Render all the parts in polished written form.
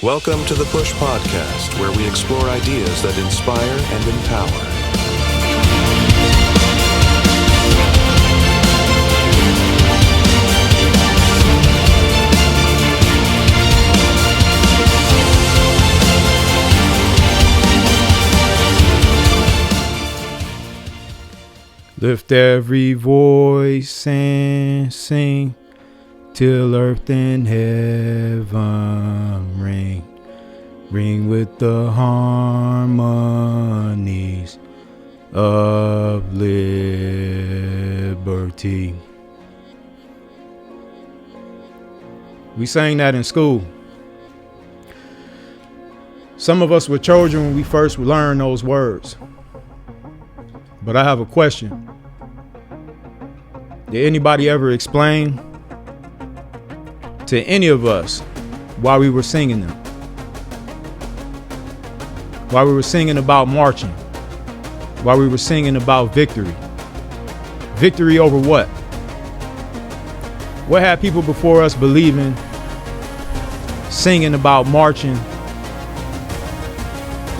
Welcome to the Push Podcast, where we explore ideas that inspire and empower. Lift every voice and sing till earth and heaven ring. Ring with the harmonies of liberty. We sang that in school. Some of us were children when we first learned those words. But I have a question. Did anybody ever explain to any of us why we were singing them? Why we were singing about marching? Why we were singing about victory? Victory over what? What had people before us believing, singing about marching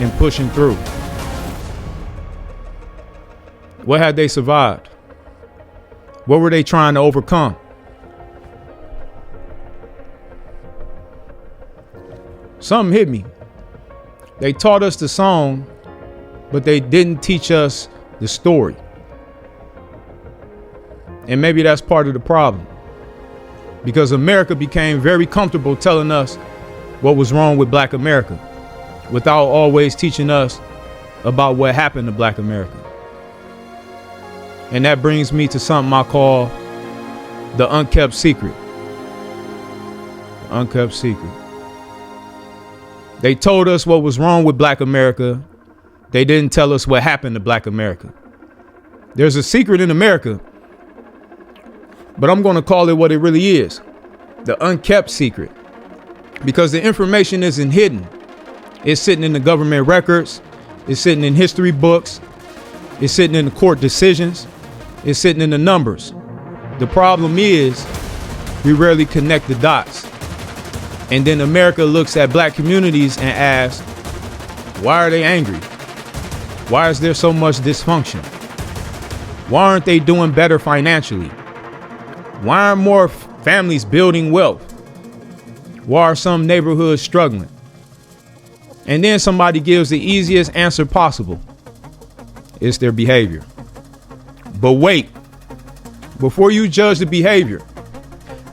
and pushing through? What had they survived? What were they trying to overcome? Something hit me. They taught us the song, but they didn't teach us the story. And maybe that's part of the problem. Because America became very comfortable telling us what was wrong with Black America without always teaching us about what happened to Black America. And that brings me to something I call the unkept secret. The unkept secret. They told us what was wrong with Black America. They didn't tell us what happened to Black America. There's a secret in America, but I'm going to call it what it really is. The unkept secret. Because the information isn't hidden. It's sitting in the government records. It's sitting in history books. It's sitting in the court decisions. It's sitting in the numbers. The problem is we rarely connect the dots. And then America looks at Black communities and asks, why are they angry? Why is there so much dysfunction? Why aren't they doing better financially? Why aren't more families building wealth? Why are some neighborhoods struggling? And then somebody gives the easiest answer possible. It's their behavior. But wait, before you judge the behavior,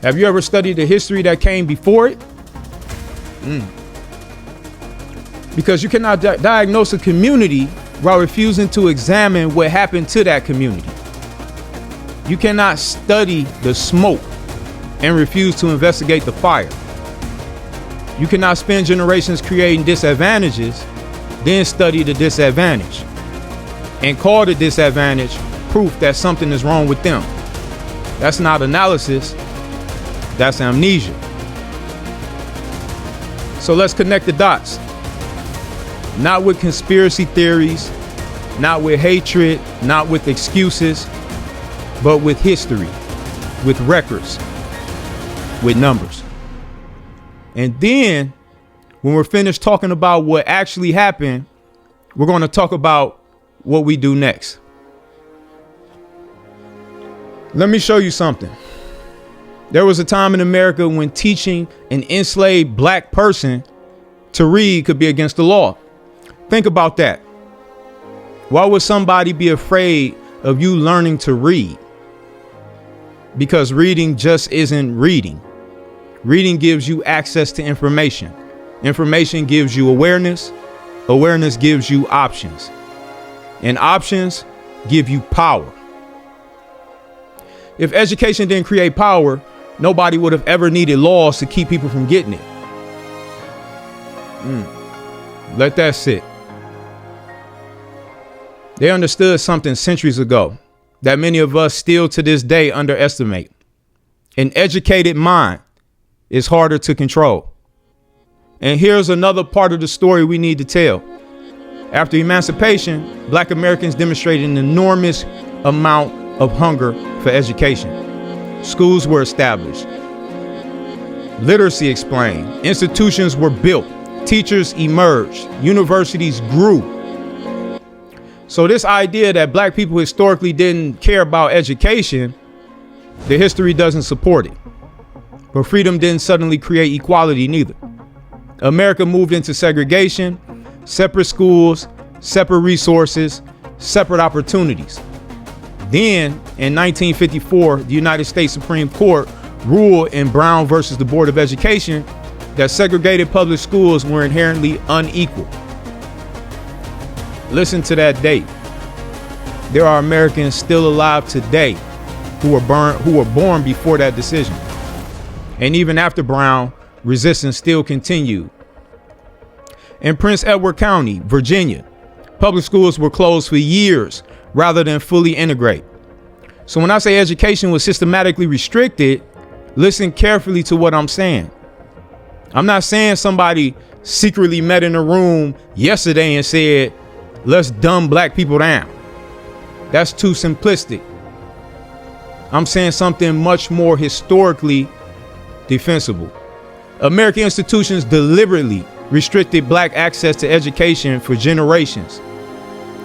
have you ever studied the history that came before it? Because you cannot diagnose a community while refusing to examine what happened to that community. You cannot study the smoke and refuse to investigate the fire. You cannot spend generations creating disadvantages, then study the disadvantage and call the disadvantage proof that something is wrong with them. That's not analysis, that's amnesia. So let's connect the dots. Not with conspiracy theories, not with hatred, not with excuses, but with history, with records, with numbers. And then when we're finished talking about what actually happened, we're going to talk about what we do next. Let me show you something. There was a time in America when teaching an enslaved Black person to read could be against the law. Think about that. Why would somebody be afraid of you learning to read? Because reading just isn't reading. Reading gives you access to information. Information gives you awareness. Awareness gives you options. And options give you power. If education didn't create power, nobody would have ever needed laws to keep people from getting it. Let that sit. They understood something centuries ago that many of us still to this day underestimate. An educated mind is harder to control. And here's another part of the story we need to tell. After emancipation, Black Americans demonstrated an enormous amount of hunger for education. Schools were established. Literacy explained. Institutions were built. Teachers emerged. Universities grew. So this idea that black people historically didn't care about education, the history doesn't support it. But freedom didn't suddenly create equality neither. America moved into segregation, separate schools, separate resources, separate opportunities. Then, in 1954, the United States Supreme Court ruled in Brown versus the Board of Education that segregated public schools were inherently unequal. Listen to that date. There are Americans still alive today who were born before that decision. And even after Brown, resistance still continued. In Prince Edward County, Virginia, public schools were closed for years rather than fully integrate. So when I say education was systematically restricted, listen carefully to what I'm saying. I'm not saying somebody secretly met in a room yesterday and said, let's dumb black people down. That's too simplistic. I'm saying something much more historically defensible. American institutions deliberately restricted black access to education for generations,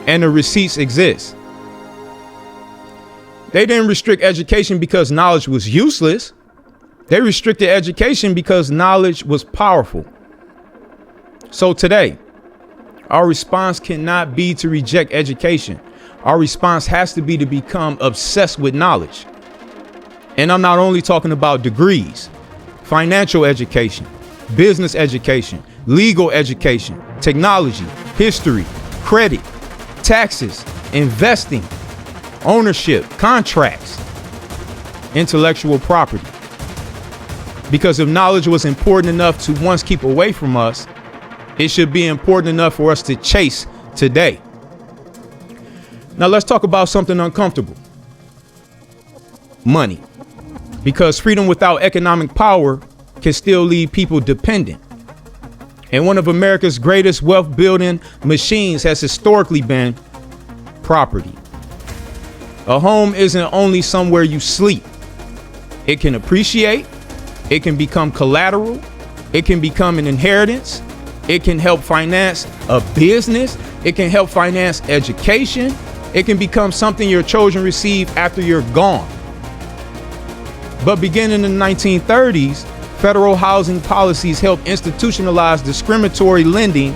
and the receipts exist. They didn't restrict education because knowledge was useless. They restricted education because knowledge was powerful. So today, our response cannot be to reject education. Our response has to be to become obsessed with knowledge. And I'm not only talking about degrees, financial education, business education, legal education, technology, history, credit, taxes, investing, ownership, contracts, intellectual property. Because if knowledge was important enough to once keep away from us, it should be important enough for us to chase today. Now let's talk about something uncomfortable. Money. Because freedom without economic power can still leave people dependent. And one of America's greatest wealth building machines has historically been property. A home isn't only somewhere you sleep. It can appreciate. It can become collateral. It can become an inheritance. It can help finance a business. It can help finance education. It can become something your children receive after you're gone. But beginning in the 1930s, federal housing policies helped institutionalize discriminatory lending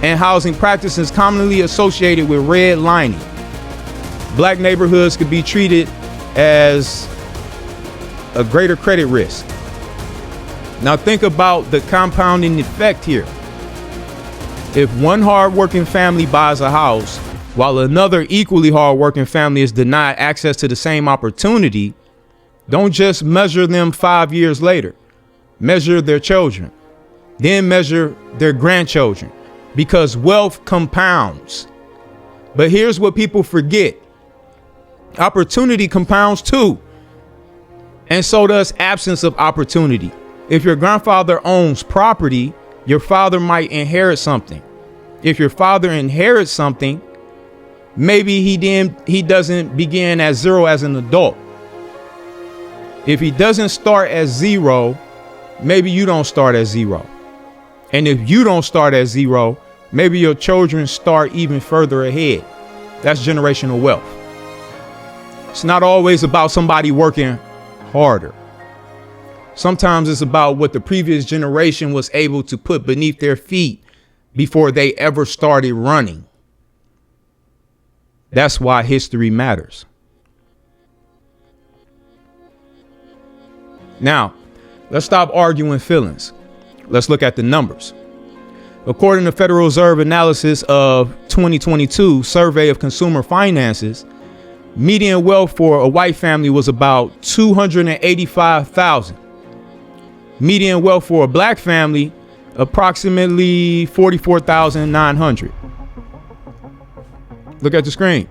and housing practices commonly associated with redlining. Black neighborhoods could be treated as a greater credit risk. Now think about the compounding effect here. If one hardworking family buys a house while another equally hardworking family is denied access to the same opportunity, don't just measure them 5 years later. Measure their children. Then measure their grandchildren. Because wealth compounds. But here's what people forget. Opportunity compounds too. And so does absence of opportunity. If your grandfather owns property, your father might inherit something. If your father inherits something, maybe he doesn't begin at zero as an adult. If he doesn't start at zero, maybe you don't start at zero. And if you don't start at zero, maybe your children start even further ahead. That's generational wealth. It's not always about somebody working harder. Sometimes it's about what the previous generation was able to put beneath their feet before they ever started running. That's why history matters. Now, let's stop arguing feelings. Let's look at the numbers. According to Federal Reserve analysis of 2022 Survey of Consumer Finances, median wealth for a white family was about $285,000. Median wealth for a black family, approximately $44,900. Look at the screen.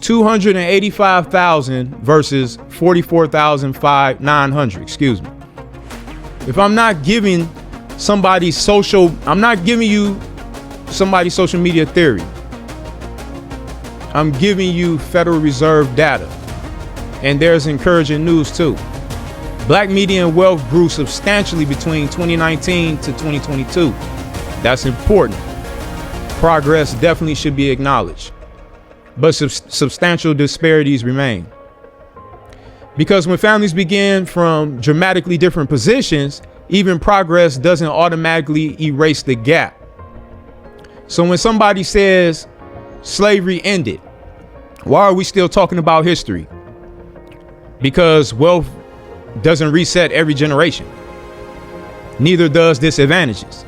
285,000 versus 44,900, excuse me. If I'm not giving you somebody's social media theory. I'm giving you Federal Reserve data. And there's encouraging news too. Black median wealth grew substantially between 2019 to 2022. That's important. Progress definitely should be acknowledged, but substantial disparities remain. Because when families begin from dramatically different positions, even progress doesn't automatically erase the gap. So when somebody says slavery ended, why are we still talking about history? Because wealth doesn't reset every generation. Neither does disadvantages.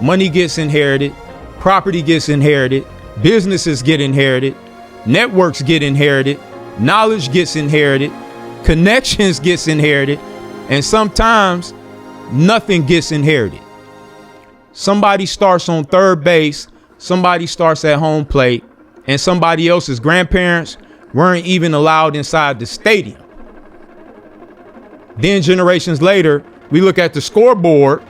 Money gets inherited, property gets inherited, businesses get inherited, networks get inherited, knowledge gets inherited, connections gets inherited, and sometimes nothing gets inherited. Somebody starts on third base, somebody starts at home plate, and somebody else's grandparents weren't even allowed inside the stadium. Then generations later, we look at the scoreboard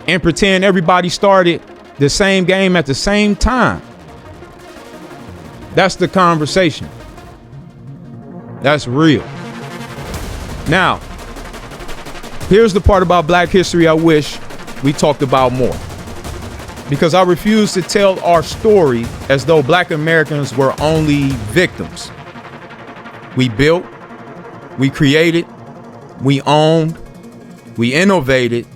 and pretend everybody started the same game at the same time. That's the conversation. That's real. Now, here's the part about Black history I wish we talked about more. Because I refuse to tell our story as though Black Americans were only victims. We built, we created, we owned, we innovated,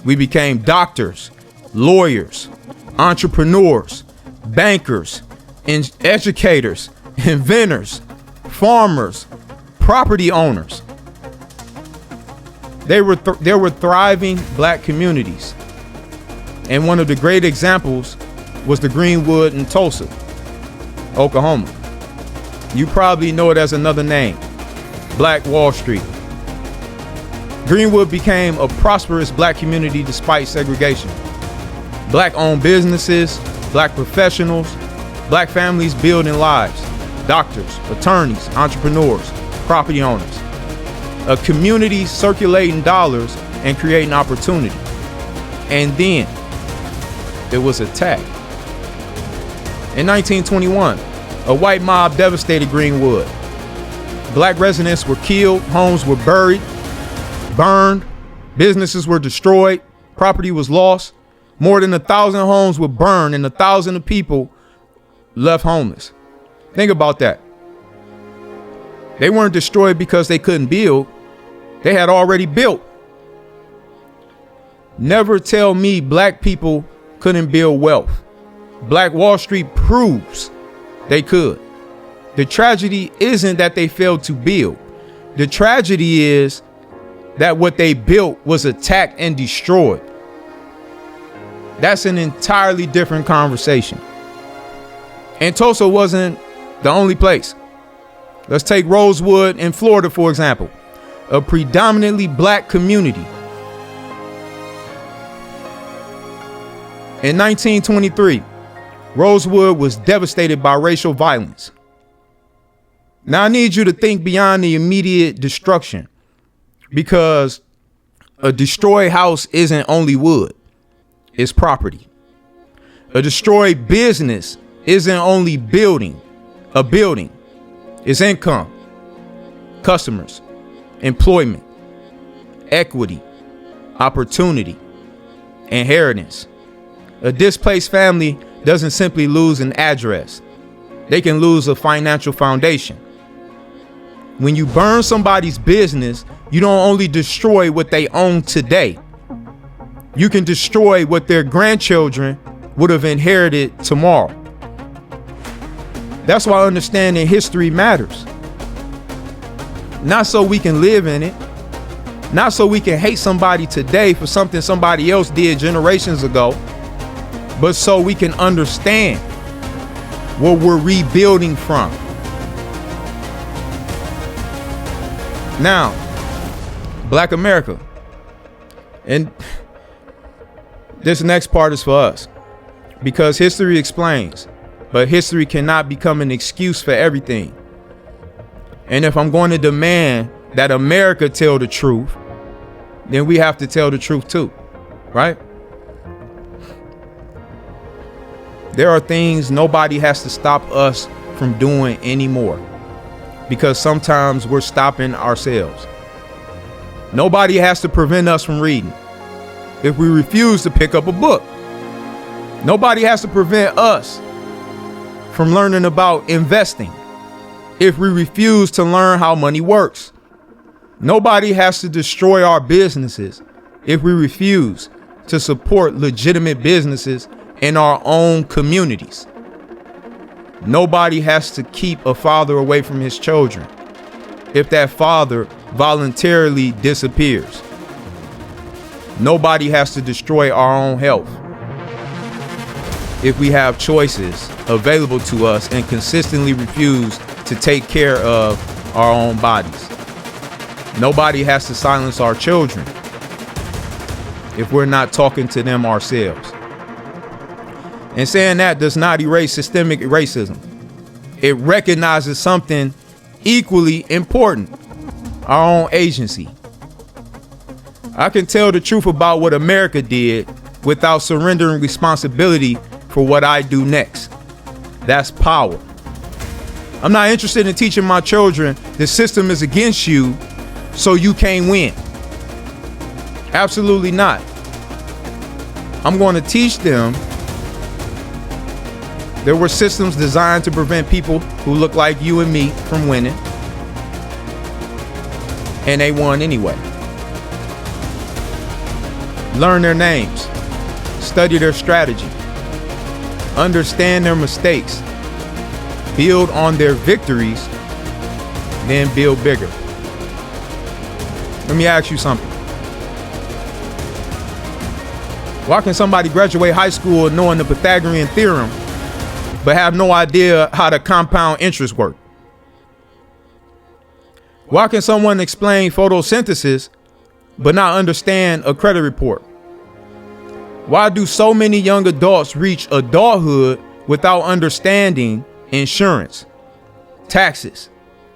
we became doctors, lawyers, entrepreneurs, bankers, educators, inventors, farmers, property owners. There were thriving Black communities. And one of the great examples was the Greenwood in Tulsa, Oklahoma. You probably know it as another name, Black Wall Street. Greenwood became a prosperous Black community despite segregation. Black-owned businesses, Black professionals, Black families building lives, doctors, attorneys, entrepreneurs, property owners. A community circulating dollars and creating opportunity. And then it was attacked. In 1921, a white mob devastated Greenwood. Black residents were killed, homes were buried, burned, businesses were destroyed, property was lost. More than 1,000 homes were burned and 1,000 people left homeless. Think about that. They weren't destroyed because they couldn't build. They had already built. Never tell me Black people couldn't build wealth. Black Wall Street proves they could. The tragedy isn't that they failed to build. The tragedy is that what they built was attacked and destroyed. That's an entirely different conversation. And Tulsa wasn't the only place. Let's take Rosewood in Florida, for example, a predominantly Black community. In 1923, Rosewood was devastated by racial violence. Now I need you to think beyond the immediate destruction, because a destroyed house isn't only wood, it's property. A destroyed business isn't only a building, it's income, customers, employment, equity, opportunity, inheritance. A displaced family doesn't simply lose an address. They can lose a financial foundation. When you burn somebody's business, you don't only destroy what they own today. You can destroy what their grandchildren would have inherited tomorrow. That's why understanding history matters. Not so we can live in it. Not so we can hate somebody today for something somebody else did generations ago, but so we can understand what we're rebuilding from. Now, Black America. And this next part is for us, because history explains, but history cannot become an excuse for everything. And if I'm going to demand that America tell the truth, then we have to tell the truth too, right? There are things nobody has to stop us from doing anymore, because sometimes we're stopping ourselves. Nobody has to prevent us from reading if we refuse to pick up a book. Nobody has to prevent us from learning about investing if we refuse to learn how money works. Nobody has to destroy our businesses if we refuse to support legitimate businesses in our own communities. Nobody has to keep a father away from his children if that father voluntarily disappears. Nobody has to destroy our own health if we have choices available to us and consistently refuse to take care of our own bodies. Nobody has to silence our children if we're not talking to them ourselves. And saying that does not erase systemic racism. It recognizes something equally important: our own agency. I can tell the truth about what America did without surrendering responsibility for what I do next. That's power. I'm not interested in teaching my children the system is against you, so you can't win. Absolutely not. I'm going to teach them there were systems designed to prevent people who look like you and me from winning, and they won anyway. Learn their names, study their strategy, understand their mistakes, build on their victories, then build bigger. Let me ask you something. Why can somebody graduate high school knowing the Pythagorean theorem but have no idea how the compound interest work? Why can someone explain photosynthesis but not understand a credit report? Why do so many young adults reach adulthood without understanding insurance, taxes,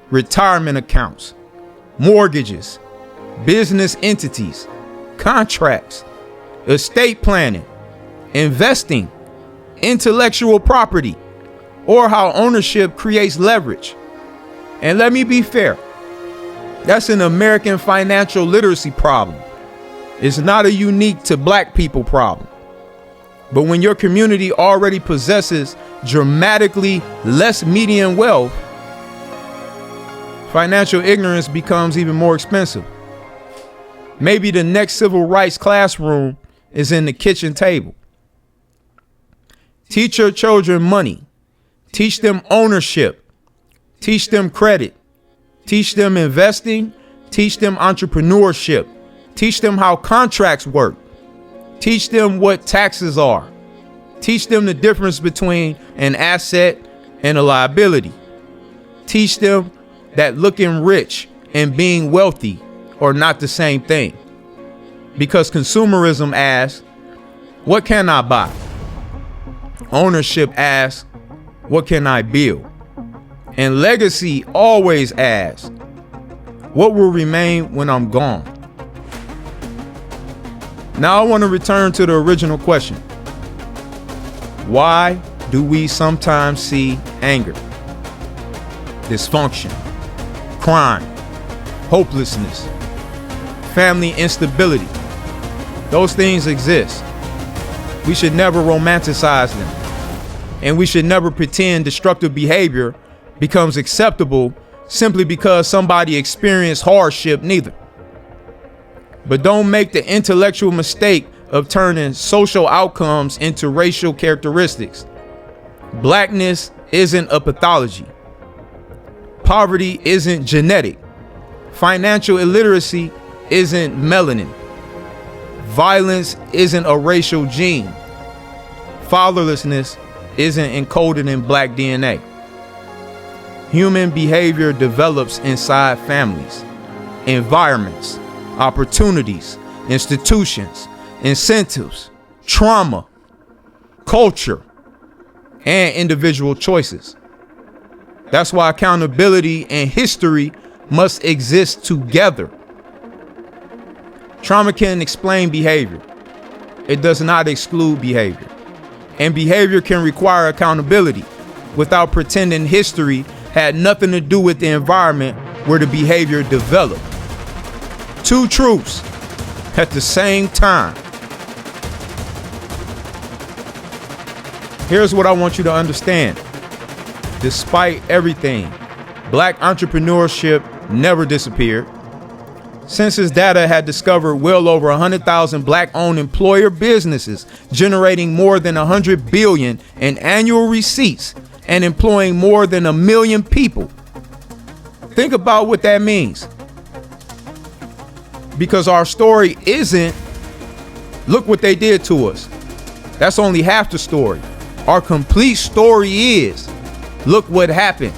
retirement accounts, mortgages, business entities, contracts, estate planning, investing, intellectual property, or how ownership creates leverage? And let me be fair, that's an American financial literacy problem. It's not a unique to black people problem. But when your community already possesses dramatically less median wealth, financial ignorance becomes even more expensive. Maybe the next civil rights classroom is in the kitchen table. Teach your children money. Teach them ownership. Teach them credit. Teach them investing. Teach them entrepreneurship. Teach them how contracts work. Teach them what taxes are. Teach them the difference between an asset and a liability. Teach them that looking rich and being wealthy are not the same thing. Because consumerism asks, what can I buy? Ownership asks, what can I build? And legacy always asks, what will remain when I'm gone? Now I want to return to the original question. Why do we sometimes see anger, dysfunction, crime, hopelessness, family instability? Those things exist. We should never romanticize them. And we should never pretend destructive behavior becomes acceptable simply because somebody experienced hardship neither. But don't make the intellectual mistake of turning social outcomes into racial characteristics. Blackness isn't a pathology. Poverty isn't genetic. Financial illiteracy isn't melanin. Violence isn't a racial gene. Fatherlessness isn't encoded in black DNA. Human behavior develops inside families, environments, opportunities, institutions, incentives, trauma, culture, and individual choices. That's why accountability and history must exist together. Trauma can explain behavior. It does not exclude behavior. And behavior can require accountability without pretending history had nothing to do with the environment where the behavior developed. two truths at the same time. Here's what I want you to understand. Despite everything, black entrepreneurship never disappeared. Census data had discovered well over 100,000 black-owned employer businesses, generating more than $100 billion in annual receipts and employing more than 1 million people. Think about what that means. Because our story isn't, look what they did to us. That's only half the story. Our complete story is, look what happened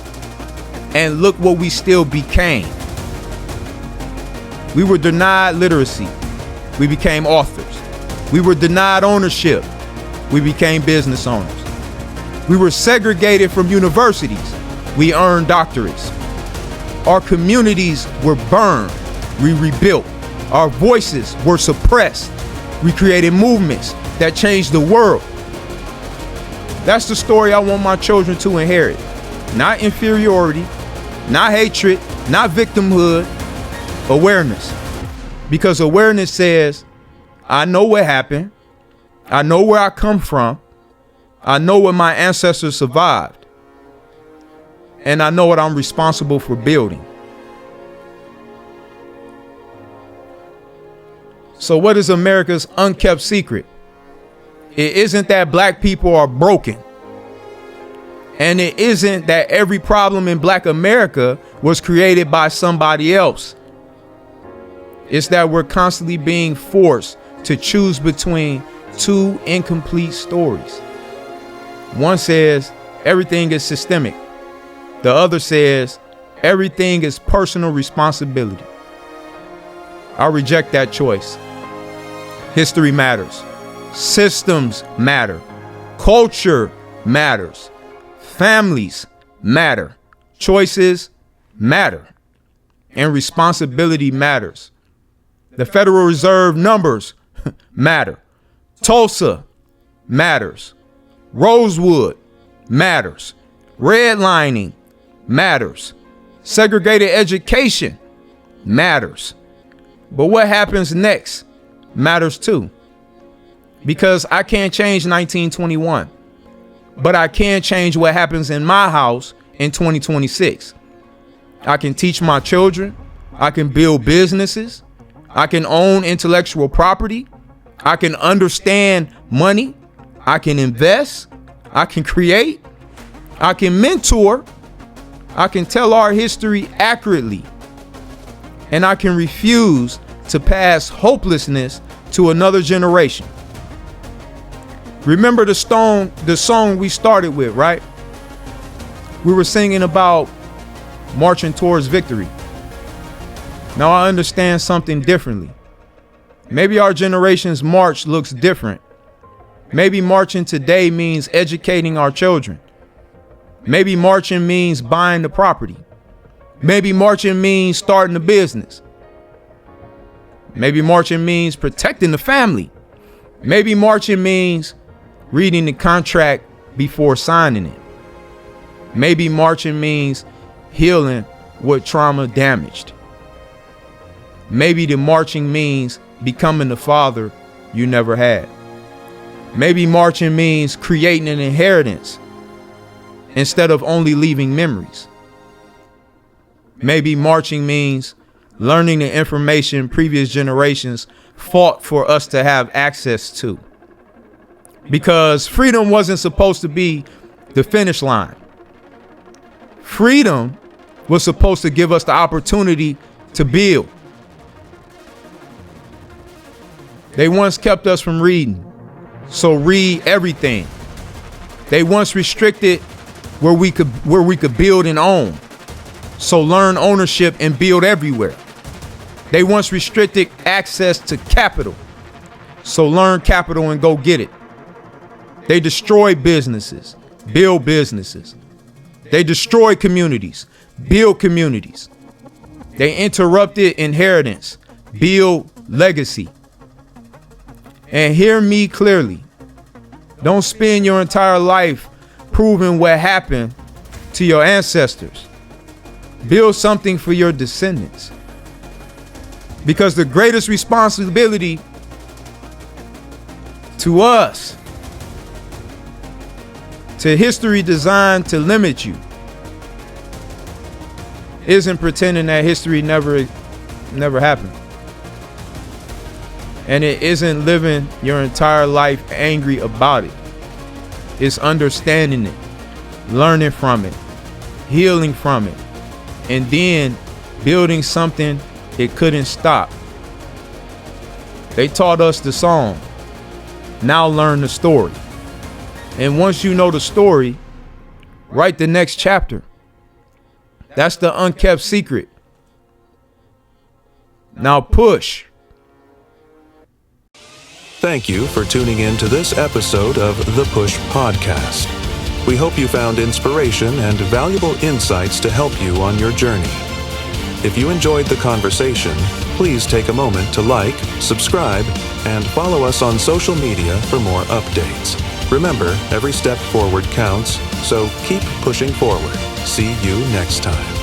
and look what we still became. We were denied literacy. We became authors. We were denied ownership. We became business owners. We were segregated from universities. We earned doctorates. Our communities were burned. We rebuilt. Our voices were suppressed. We created movements that changed the world. That's the story I want my children to inherit. Not inferiority, not hatred, not victimhood, awareness. Because awareness says, I know what happened. I know where I come from. I know what my ancestors survived. And I know what I'm responsible for building. So what is America's unkept secret? It isn't that black people are broken. And it isn't that every problem in black America was created by somebody else. It's that we're constantly being forced to choose between two incomplete stories. One says everything is systemic. The other says everything is personal responsibility. I reject that choice. History matters. Systems matter. Culture matters. Families matter. Choices matter. And responsibility matters. The Federal Reserve numbers matter. Tulsa matters. Rosewood matters. Redlining matters. Segregated education matters. But what happens next matters too. Because I can't change 1921, but I can change what happens in my house in 2026. I can teach my children. I can build businesses. I can own intellectual property. I can understand money. I can invest. I can create. I can mentor. I can tell our history accurately. And I can refuse to pass hopelessness to another generation. Remember the song we started with, right? We were singing about marching towards victory. Now I understand something differently. Maybe our generation's march looks different. Maybe marching today means educating our children. Maybe marching means buying the property. Maybe marching means starting a business. Maybe marching means protecting the family. Maybe marching means reading the contract before signing it. Maybe marching means healing what trauma damaged. Maybe the marching means becoming the father you never had. Maybe marching means creating an inheritance instead of only leaving memories. Maybe marching means learning the information previous generations fought for us to have access to. Because freedom wasn't supposed to be the finish line. Freedom was supposed to give us the opportunity to build. They once kept us from reading, so read everything. They once restricted where we could build and own, so learn ownership and build everywhere. They once restricted access to capital, so learn capital and go get it. They destroyed businesses, build businesses. They destroyed communities, build communities. They interrupted inheritance, build legacy. And hear me clearly. Don't spend your entire life proving what happened to your ancestors. Build something for your descendants. Because the greatest responsibility to us, to history designed to limit you, isn't pretending that history never happened. And it isn't living your entire life angry about it. It's understanding it, learning from it, healing from it, and then building something it couldn't stop. They taught us the song. Now learn the story. And once you know the story, write the next chapter. That's the unkept secret. Now push. Thank you for tuning in to this episode of The Push Podcast. We hope you found inspiration and valuable insights to help you on your journey. If you enjoyed the conversation, please take a moment to like, subscribe, and follow us on social media for more updates. Remember, every step forward counts, so keep pushing forward. See you next time.